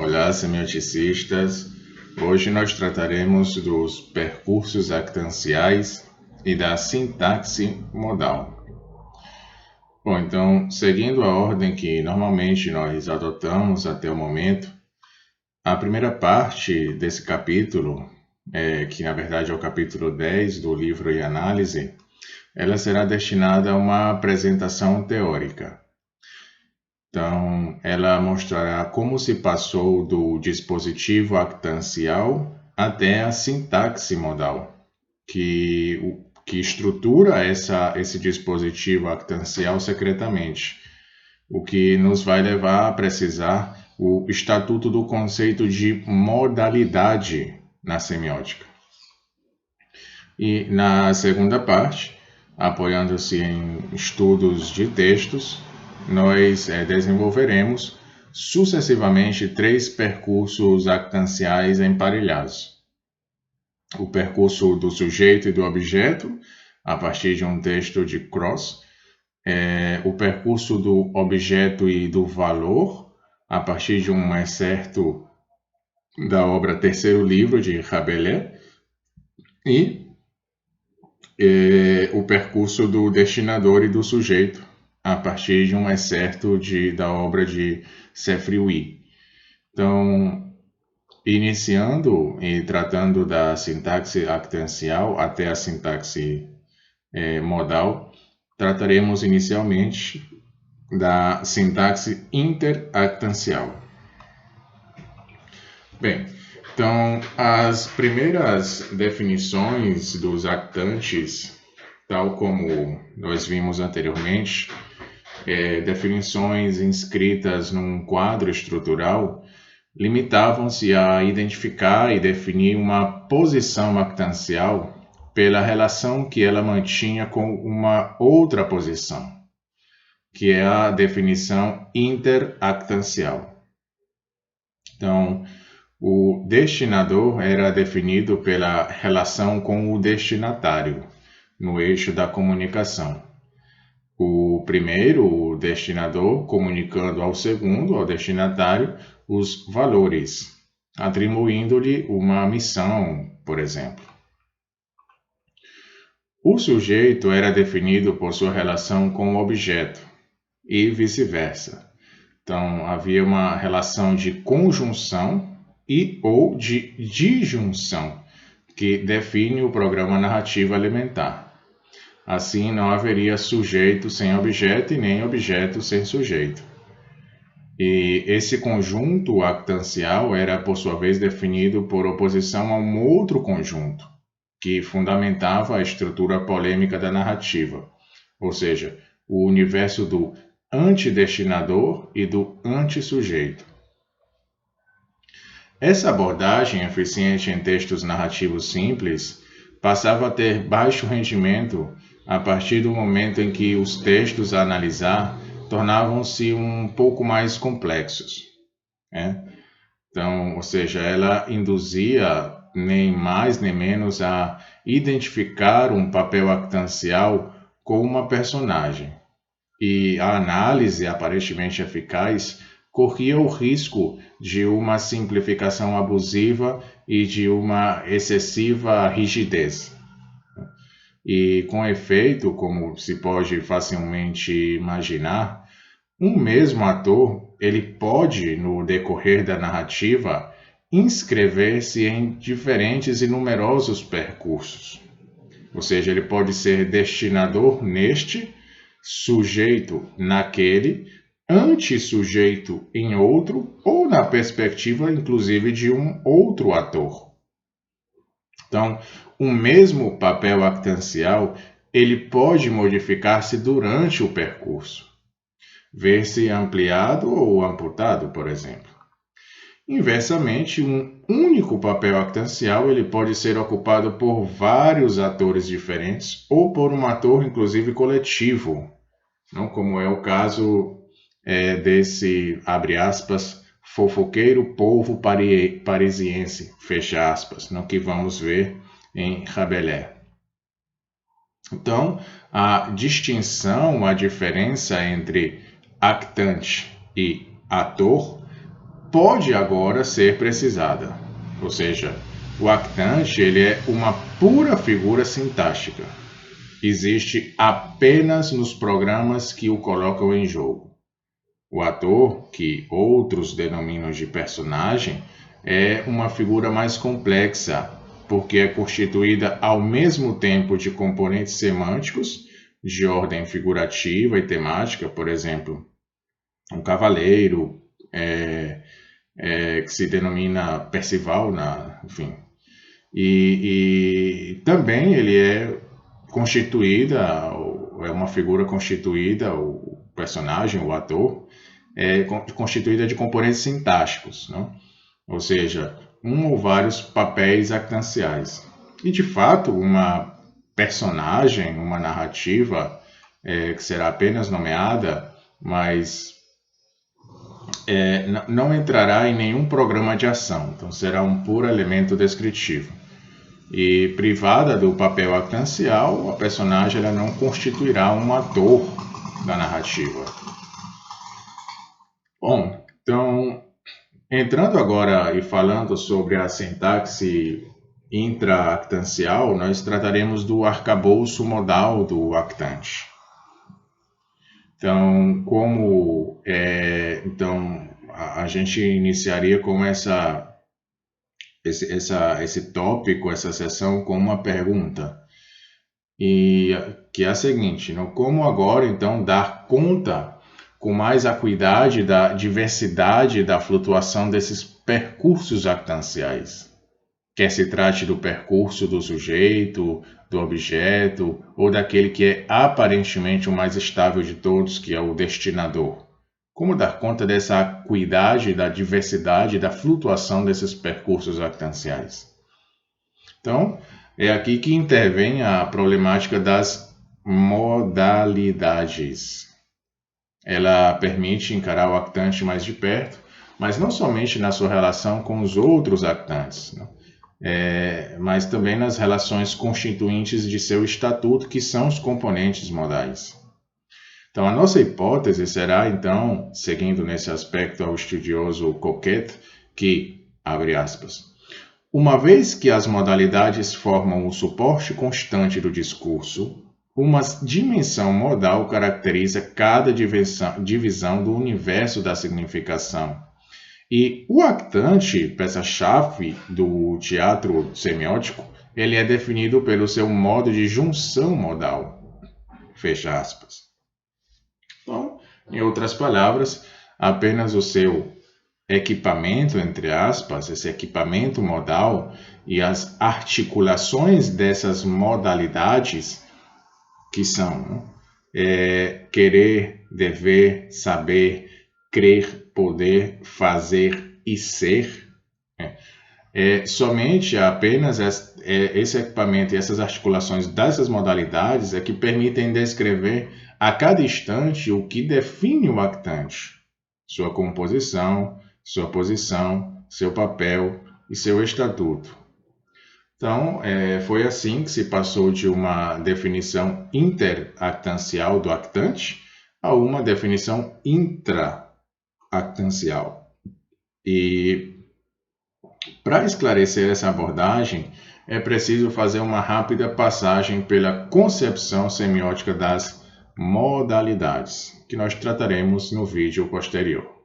Olá, semioticistas. Hoje nós trataremos dos percursos actanciais e da sintaxe modal. Bom, então, seguindo a ordem que normalmente nós adotamos até o momento, a primeira parte desse capítulo, que na verdade é o capítulo 10 do livro e análise, ela será destinada a uma apresentação teórica. Então, ela mostrará como se passou do dispositivo actancial até a sintaxe modal, que estrutura esse dispositivo actancial secretamente, o que nos vai levar a precisar o estatuto do conceito de modalidade na semiótica. E na segunda parte, apoiando-se em estudos de textos, nós desenvolveremos sucessivamente 3 percursos actanciais emparelhados. O percurso do sujeito e do objeto, a partir de um texto de Cross, o percurso do objeto e do valor, a partir de um excerto da obra Terceiro Livro, de Rabelais, e o percurso do destinador e do sujeito, a partir de um excerto da obra de Sefriui. Então, iniciando e tratando da sintaxe actancial até a sintaxe modal, trataremos inicialmente da sintaxe interactancial. Bem, então, as primeiras definições dos actantes, tal como nós vimos anteriormente, definições inscritas num quadro estrutural, limitavam-se a identificar e definir uma posição actancial pela relação que ela mantinha com uma outra posição, que é a definição interactancial. Então, o destinador era definido pela relação com o destinatário, no eixo da comunicação. O primeiro, o destinador, comunicando ao segundo, ao destinatário, os valores, atribuindo-lhe uma missão, por exemplo. O sujeito era definido por sua relação com o objeto, e vice-versa. Então, havia uma relação de conjunção e ou de disjunção, que define o programa narrativo elementar. Assim, não haveria sujeito sem objeto e nem objeto sem sujeito. E esse conjunto actancial era, por sua vez, definido por oposição a um outro conjunto, que fundamentava a estrutura polêmica da narrativa, ou seja, o universo do antidestinador e do antisujeito. Essa abordagem, eficiente em textos narrativos simples, passava a ter baixo rendimento a partir do momento em que os textos a analisar tornavam-se um pouco mais complexos. Então, ou seja, ela induzia nem mais nem menos a identificar um papel actancial com uma personagem. E a análise aparentemente eficaz corria o risco de uma simplificação abusiva e de uma excessiva rigidez. E com efeito, como se pode facilmente imaginar, um mesmo ator, ele pode, no decorrer da narrativa, inscrever-se em diferentes e numerosos percursos. Ou seja, ele pode ser destinador neste, sujeito naquele, antisujeito em outro, ou na perspectiva, inclusive, de um outro ator. Então, o mesmo papel actancial, ele pode modificar-se durante o percurso, ver-se ampliado ou amputado, por exemplo. Inversamente, um único papel actancial ele pode ser ocupado por vários atores diferentes ou por um ator, inclusive, coletivo, não como é o caso desse, abre aspas, fofoqueiro povo parisiense, fecha aspas, no que vamos ver em Rabelais. Então, a distinção, a diferença entre actante e ator pode agora ser precisada. Ou seja, o actante ele é uma pura figura sintática. Existe apenas nos programas que o colocam em jogo. O ator, que outros denominam de personagem, é uma figura mais complexa, porque é constituída ao mesmo tempo de componentes semânticos, de ordem figurativa e temática, por exemplo, um cavaleiro, que se denomina Percival, enfim. E também ele é constituída, é uma figura constituída, o personagem, o ator, é constituída de componentes sintáticos, não? Ou seja, um ou vários papéis actanciais. E, de fato, uma personagem, uma narrativa, que será apenas nomeada, mas não entrará em nenhum programa de ação, então será um puro elemento descritivo. E privada do papel actancial, a personagem ela não constituirá um ator da narrativa. Bom, então, entrando agora e falando sobre a sintaxe intra-actancial, nós trataremos do arcabouço modal do actante. Então, a gente iniciaria com esse tópico, essa sessão, com uma pergunta, e que é a seguinte: como agora, então, dar conta com mais acuidade da diversidade da flutuação desses percursos actanciais? Quer se trate do percurso do sujeito, do objeto, ou daquele que é aparentemente o mais estável de todos, que é o destinador. Como dar conta dessa acuidade, da diversidade, da flutuação desses percursos actanciais? Então, é aqui que intervém a problemática das modalidades. Ela permite encarar o actante mais de perto, mas não somente na sua relação com os outros actantes, mas também nas relações constituintes de seu estatuto, que são os componentes modais. Então, a nossa hipótese será, então, seguindo nesse aspecto ao estudioso Coquet, que, abre aspas, uma vez que as modalidades formam o suporte constante do discurso, uma dimensão modal caracteriza cada divisão do universo da significação. E o actante, peça-chave do teatro semiótico, ele é definido pelo seu modo de junção modal. Fecha aspas. Então, em outras palavras, apenas o seu equipamento, entre aspas, esse equipamento modal e as articulações dessas modalidades, que são querer, dever, saber, crer, poder, fazer e ser, somente apenas esse equipamento e essas articulações dessas modalidades é que permitem descrever a cada instante o que define o actante, sua composição, sua posição, seu papel e seu estatuto. Então, foi assim que se passou de uma definição interactancial do actante a uma definição intra-actancial. E para esclarecer essa abordagem, é preciso fazer uma rápida passagem pela concepção semiótica das modalidades, que nós trataremos no vídeo posterior.